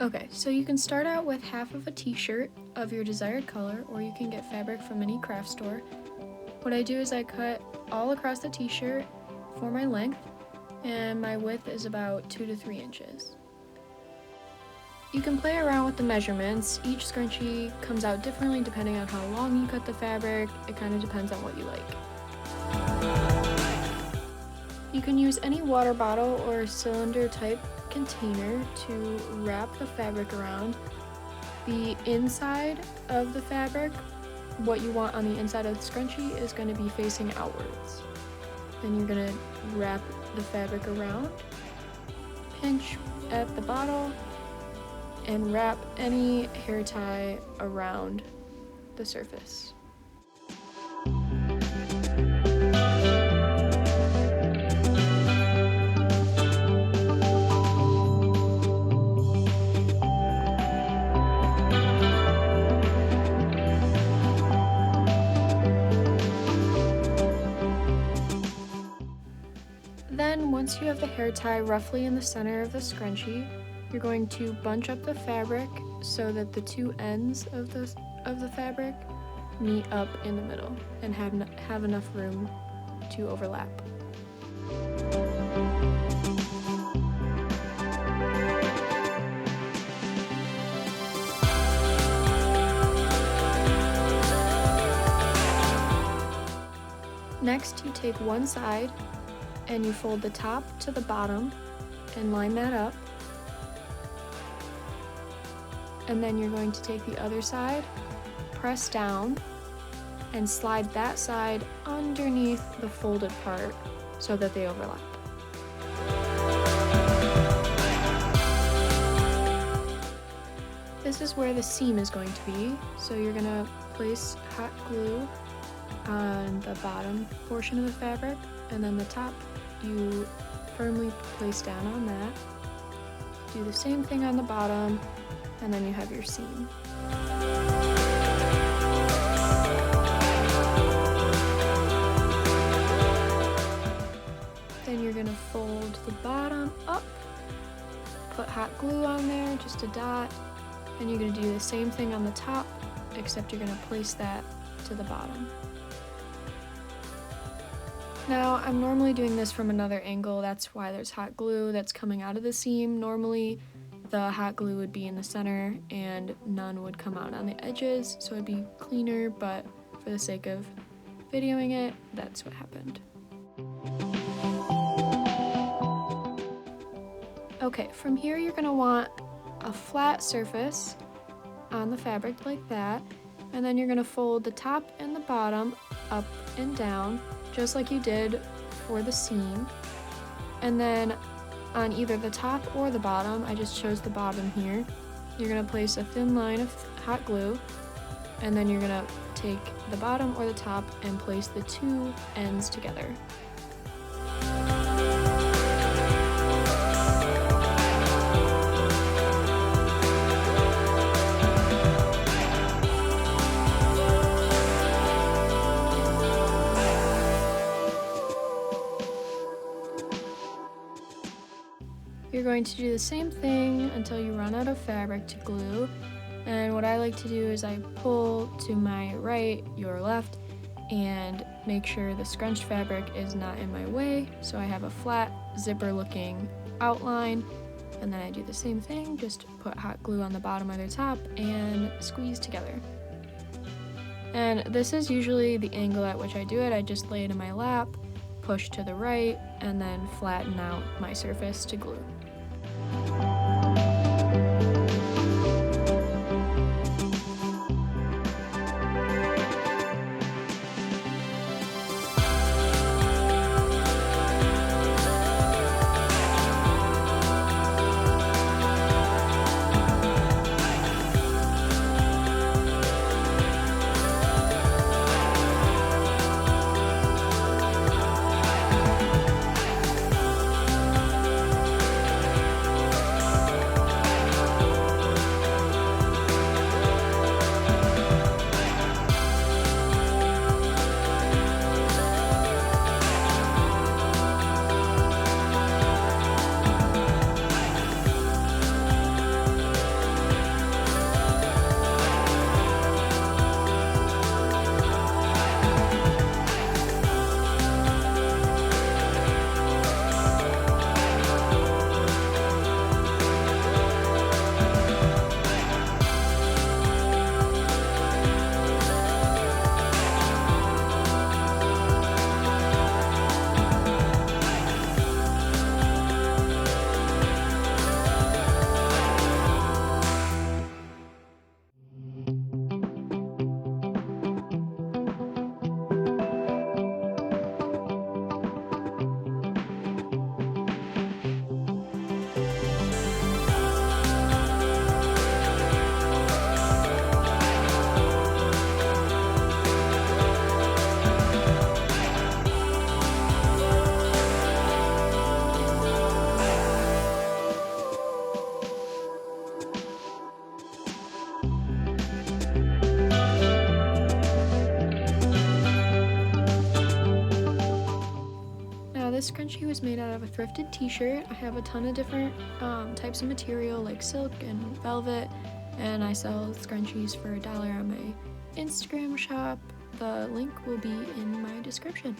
Okay, so you can start out with half of a t-shirt of your desired color, or you can get fabric from any craft store. What I do is I cut all across the t-shirt for my length, and my width is about 2 to 3 inches. You can play around with the measurements. Each scrunchie comes out differently depending on how long you cut the fabric. It kind of depends on what you like. You can use any water bottle or cylinder type container to wrap the fabric around. The inside of the fabric, what you want on the inside of the scrunchie, is going to be facing outwards. Then you're going to wrap the fabric around, pinch at the bottle, and wrap any hair tie around the surface. Then, once you have the hair tie roughly in the center of the scrunchie, you're going to bunch up the fabric so that the two ends of the fabric meet up in the middle and have enough room to overlap. Next, you take one side and you fold the top to the bottom and line that up. And then you're going to take the other side, press down, and slide that side underneath the folded part so that they overlap. This is where the seam is going to be, so you're going to place hot glue on the bottom portion of the fabric, and then the top you firmly place down on that. Do the same thing on the bottom, and then you have your seam. Then you're gonna fold the bottom up, put hot glue on there, just a dot, and you're gonna do the same thing on the top, except you're gonna place that to the bottom. Now, I'm normally doing this from another angle. That's why there's hot glue that's coming out of the seam. Normally, the hot glue would be in the center and none would come out on the edges, so it'd be cleaner, but for the sake of videoing it, that's what happened. Okay, from here you're gonna want a flat surface on the fabric like that, and then you're gonna fold the top and the bottom up and down, just like you did for the seam. And then on either the top or the bottom, I just chose the bottom here, you're gonna place a thin line of hot glue, and then you're gonna take the bottom or the top and place the two ends together. You're going to do the same thing until you run out of fabric to glue, and what I like to do is I pull to my right, your left, and make sure the scrunched fabric is not in my way, so I have a flat zipper looking outline, and then I do the same thing, just put hot glue on the bottom or the top and squeeze together. And this is usually the angle at which I do it. I just lay it in my lap, push to the right, and then flatten out my surface to glue. this scrunchie was made out of a thrifted t-shirt. I have a ton of different types of material like silk and velvet, and I sell scrunchies for $1 on my Instagram shop. The link will be in my description.